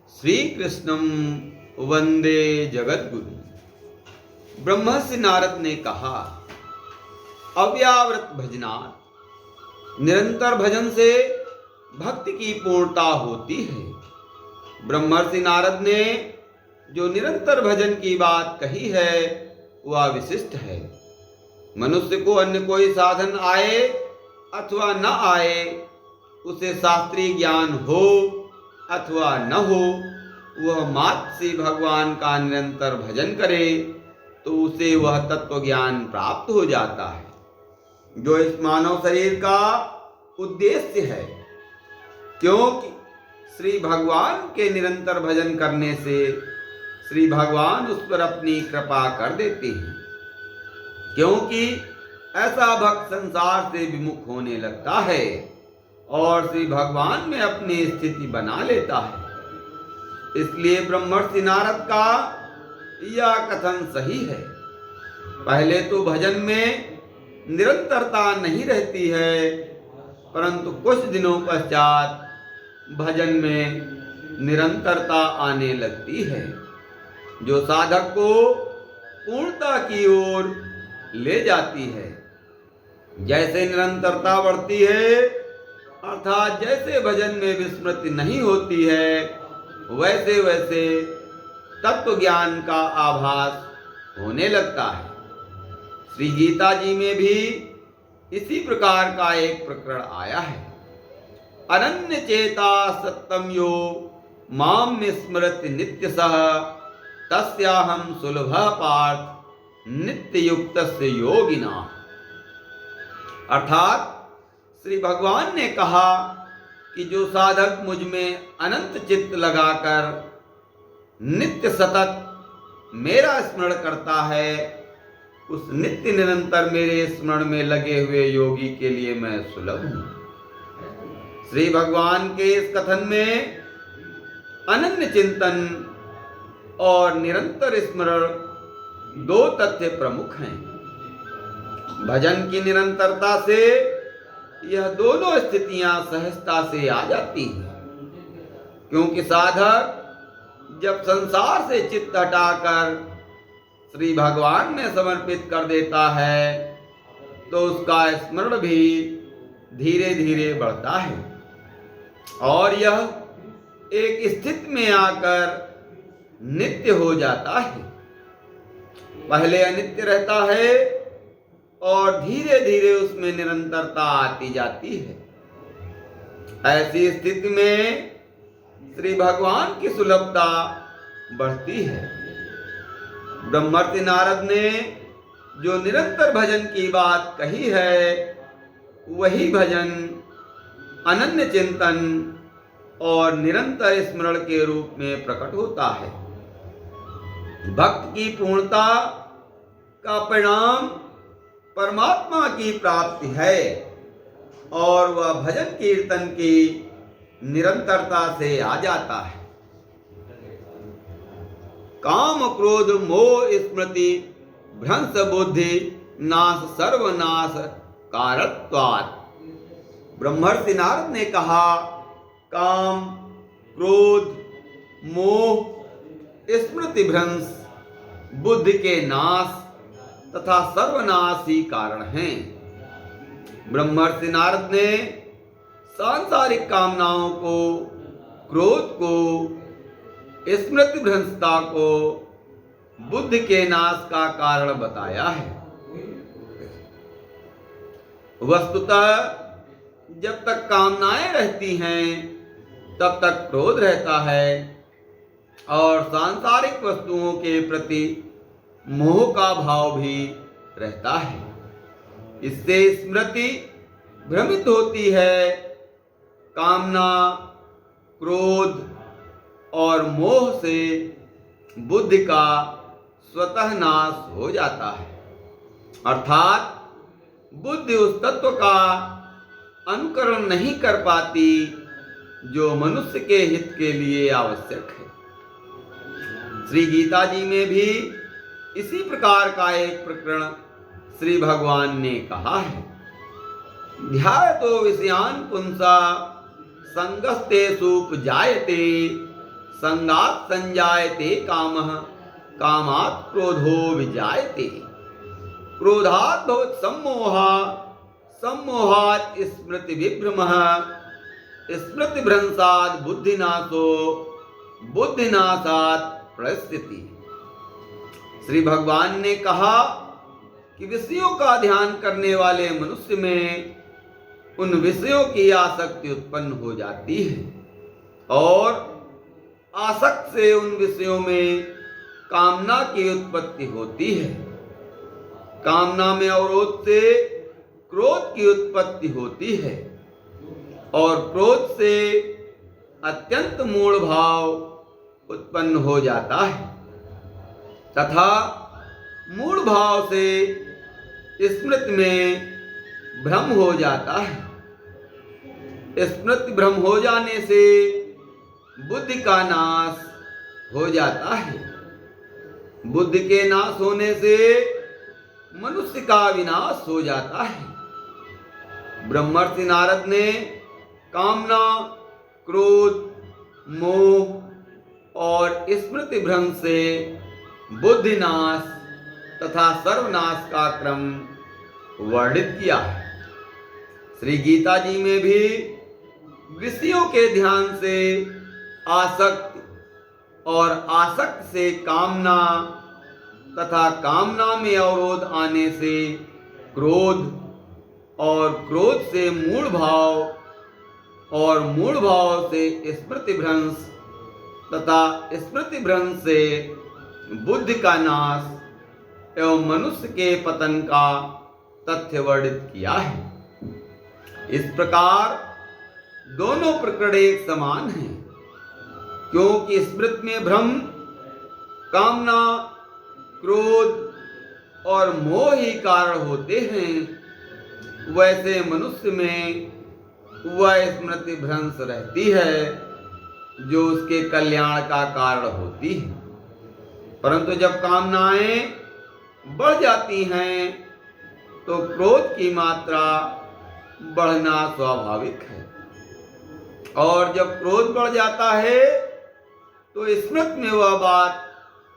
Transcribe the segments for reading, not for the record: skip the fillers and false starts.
श्री कृष्णम वंदे जगद्गुरु। ब्रह्मर्षि नारद ने कहा, अव्यावृत भजनात्, निरंतर भजन से भक्ति की पूर्णता होती है। ब्रह्मर्षि नारद ने जो निरंतर भजन की बात कही है वह विशिष्ट है। मनुष्य को अन्य कोई साधन आए अथवा न आए, उसे शास्त्रीय ज्ञान हो अथवा न हो, वह मात्र से भगवान का निरंतर भजन करे तो उसे वह तत्व ज्ञान प्राप्त हो जाता है जो इस मानव शरीर का उद्देश्य है। क्योंकि श्री भगवान के निरंतर भजन करने से श्री भगवान उस पर अपनी कृपा कर देते हैं। क्योंकि ऐसा भक्त संसार से विमुख होने लगता है और श्री भगवान में अपनी स्थिति बना लेता है। इसलिए ब्रह्मर्षि नारद का यह कथन सही है। पहले तो भजन में निरंतरता नहीं रहती है, परंतु कुछ दिनों पश्चात भजन में निरंतरता आने लगती है, जो साधक को पूर्णता की ओर ले जाती है। जैसे निरंतरता बढ़ती है, अर्थात जैसे भजन में विस्मृति नहीं होती है, वैसे वैसे तत्व ज्ञान का आभास होने लगता है। श्री गीता जी में भी इसी प्रकार का एक प्रकरण आया है। अनन्य चेता सत्यम यो माम स्मृति नित्य सह तस्याहम सुलभ पार्थ नित्य युक्त से योगिना। अर्थात श्री भगवान ने कहा कि जो साधक मुझ में अनंत चित्त लगाकर नित्य सतत मेरा स्मरण करता है, उस नित्य निरंतर मेरे स्मरण में लगे हुए योगी के लिए मैं सुलभ हूं। श्री भगवान के इस कथन में अनन्य चिंतन और निरंतर स्मरण दो तथ्य प्रमुख हैं। भजन की निरंतरता से यह दोनों स्थितियां सहजता से आ जाती हैं, क्योंकि साधक जब संसार से चित्त हटाकर श्री भगवान में समर्पित कर देता है तो उसका स्मरण भी धीरे धीरे बढ़ता है और यह एक स्थिति में आकर नित्य हो जाता है। पहले अनित्य रहता है और धीरे धीरे उसमें निरंतरता आती जाती है। ऐसी स्थिति में श्री भगवान की सुलभता बढ़ती है। ब्रह्मर्षि नारद ने जो निरंतर भजन की बात कही है, वही भजन अनन्य चिंतन और निरंतर स्मरण के रूप में प्रकट होता है। भक्त की पूर्णता का परिणाम परमात्मा की प्राप्ति है और वह भजन कीर्तन की निरंतरता से आ जाता है। काम क्रोध मोह स्मृति भ्रंश बुद्धि नाश सर्वनाश कारत्वात्। ब्रह्मर्षि नारद ने कहा, काम क्रोध मोह स्मृति भ्रंश बुद्धि के नाश तथा सर्वनाश ही कारण हैं। ब्रह्मर्षि नारद ने सांसारिक कामनाओं को, क्रोध को, स्मृति भ्रंशता को बुद्धि के नाश का कारण बताया है। वस्तुतः जब तक कामनाएं रहती हैं तब तक क्रोध रहता है और सांसारिक वस्तुओं के प्रति मोह का भाव भी रहता है। इससे स्मृति भ्रमित होती है। कामना, क्रोध और मोह से बुद्धि का स्वतः नाश हो जाता है, अर्थात बुद्धि उस तत्व का अनुकरण नहीं कर पाती जो मनुष्य के हित के लिए आवश्यक है। श्री गीता जी में भी इसी प्रकार का एक प्रकरण श्री भगवान ने कहा है। ध्यायतो विषयान् पुंसा संगस्तेषु जायते संगात् संजायते कामः कामात् क्रोधो विजायते क्रोधात् भवति सम्मोहः सम्मोहात् स्मृति विभ्रमः स्मृति भ्रंशात् बुद्धिनाशो बुद्धिनाशात् प्रस्थिति। श्री भगवान ने कहा कि विषयों का ध्यान करने वाले मनुष्य में उन विषयों की आसक्ति उत्पन्न हो जाती है और आसक्त से उन विषयों में कामना की उत्पत्ति होती है। कामना में अवरोध से क्रोध की उत्पत्ति होती है और क्रोध से अत्यंत मूढ़ भाव उत्पन्न हो जाता है तथा मूढ़ भाव से स्मृति में भ्रम हो जाता है। स्मृति भ्रम हो जाने से बुद्धि का नाश हो जाता है। बुद्धि के नाश होने से मनुष्य का विनाश हो जाता है। ब्रह्मर्षि नारद ने कामना क्रोध मोह और स्मृति भ्रम से बुद्धिनाश तथा सर्वनाश का क्रम वर्णित किया है। श्री गीता जी में भी विषयों के ध्यान से आसक्त और आसक्त से कामना तथा कामना में अवरोध आने से क्रोध और क्रोध से मूढ़ भाव और मूढ़ भाव से स्मृति भ्रंश तथा स्मृति भ्रंश से बुद्धि का नाश एवं मनुष्य के पतन का तथ्य वर्णित किया है। इस प्रकार दोनों प्रकरण एक समान हैं, क्योंकि स्मृति में भ्रम कामना क्रोध और मोह ही कारण होते हैं, वैसे मनुष्य में वह स्मृति भ्रंश रहती है जो उसके कल्याण का कारण होती है। परंतु जब कामनाएं बढ़ जाती हैं तो क्रोध की मात्रा बढ़ना स्वाभाविक है और जब क्रोध बढ़ जाता है तो स्मृति में वह बात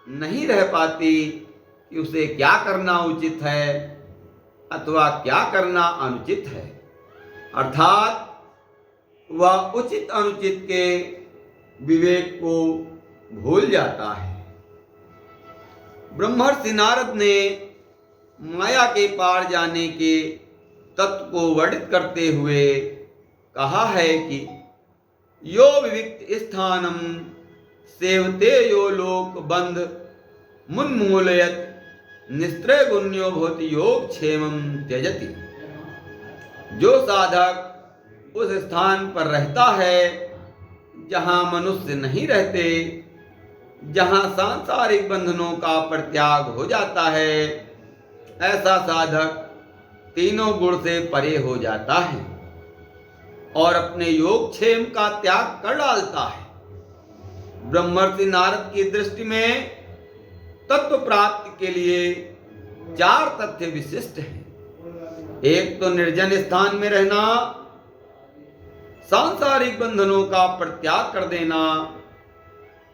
नहीं रह पाती कि उसे क्या करना उचित है अथवा क्या करना अनुचित है, अर्थात वह उचित अनुचित के विवेक को भूल जाता है। ब्रह्मर्षि नारद ने माया के पार जाने के तत्व को वर्णित करते हुए कहा है कि यो विविक्त स्थानम सेवते यो लोक बंध मुन्मूलयत निस्त्रय गुण्यो भवति योग क्षेमम त्यजति। जो साधक उस स्थान पर रहता है जहां मनुष्य नहीं रहते, जहां सांसारिक बंधनों का परित्याग हो जाता है, ऐसा साधक तीनों गुण से परे हो जाता है और अपने योगक्षेम का त्याग कर डालता है। ब्रह्मर्षि नारद की दृष्टि में तत्व प्राप्ति के लिए 4 तथ्य विशिष्ट हैं। एक तो निर्जन स्थान में रहना, सांसारिक बंधनों का परित्याग कर देना,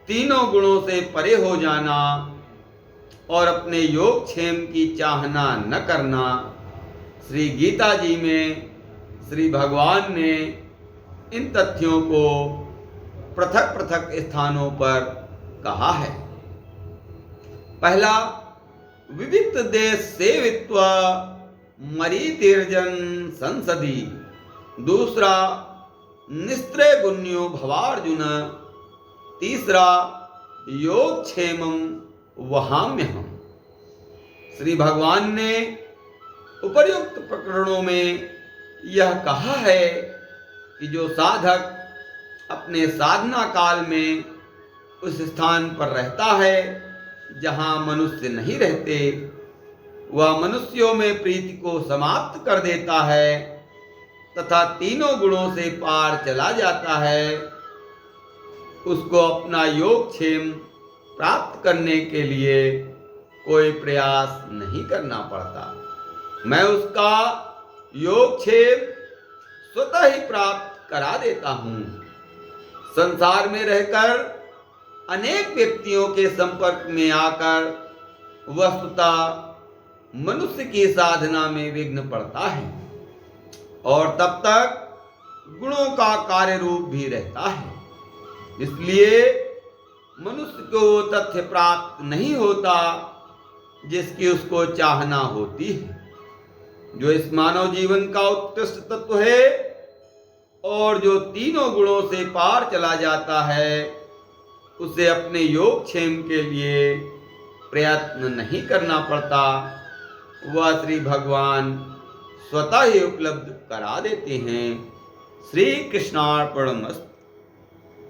तीनों गुणों से परे हो जाना और अपने योगक्षेम की चाहना न करना। श्री गीता जी में श्री भगवान ने इन तथ्यों को पृथक पृथक स्थानों पर कहा है। पहला, विविक्त देश सेवित्वा मरीतिर्जन संसदी। दूसरा, निस्त्रय गुण्यो भवार्जुन। तीसरा, योगक्षेमम वहाम्यहम्। श्री भगवान ने उपर्युक्त प्रकरणों में यह कहा है कि जो साधक अपने साधना काल में उस स्थान पर रहता है जहां मनुष्य नहीं रहते, वह मनुष्यों में प्रीति को समाप्त कर देता है तथा तीनों गुणों से पार चला जाता है, उसको अपना योगक्षेम प्राप्त करने के लिए कोई प्रयास नहीं करना पड़ता। मैं उसका योगक्षेम स्वतः ही प्राप्त करा देता हूँ। संसार में रहकर अनेक व्यक्तियों के संपर्क में आकर वस्तुतः मनुष्य की साधना में विघ्न पड़ता है और तब तक गुणों का कार्य रूप भी रहता है। इसलिए मनुष्य को वो तथ्य प्राप्त नहीं होता जिसकी उसको चाहना होती है। जो इस मानव जीवन का उत्कृष्ट तत्व है और जो तीनों गुणों से पार चला जाता है, उसे अपने योगक्षेम के लिए प्रयत्न नहीं करना पड़ता, वह श्री भगवान स्वतः ही उपलब्ध करा देते हैं। श्री कृष्णार्पणमस्तु।